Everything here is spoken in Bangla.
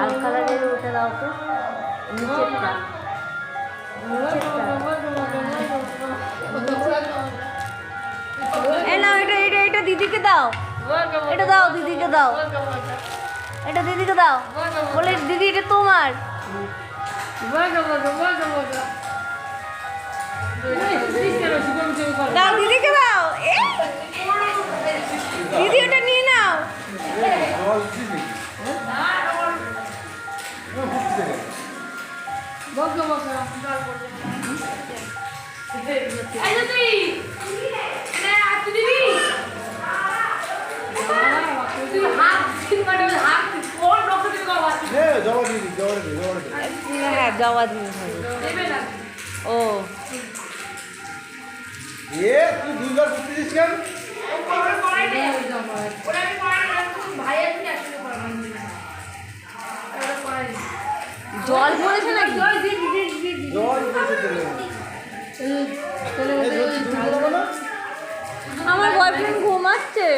লাল কালারের ওটা দাও তো, নিচেরটা। এই নাও, এটা এটা এটা দিদিকে দাও, এটা দাও দিদিকে দাও, এটা দিদিকে দাও, বলে দিদি এটা তোমার। দাও দিদিকে দাও, দিদি ওটা নিয়ে নাও। হ্যাঁ জবা দিন ও তুই দুইবার বুঝতেছিস কেন? জল পড়েছে নাকি? জল আমার বয়ফ্রেন্ড ঘুমাচ্ছে।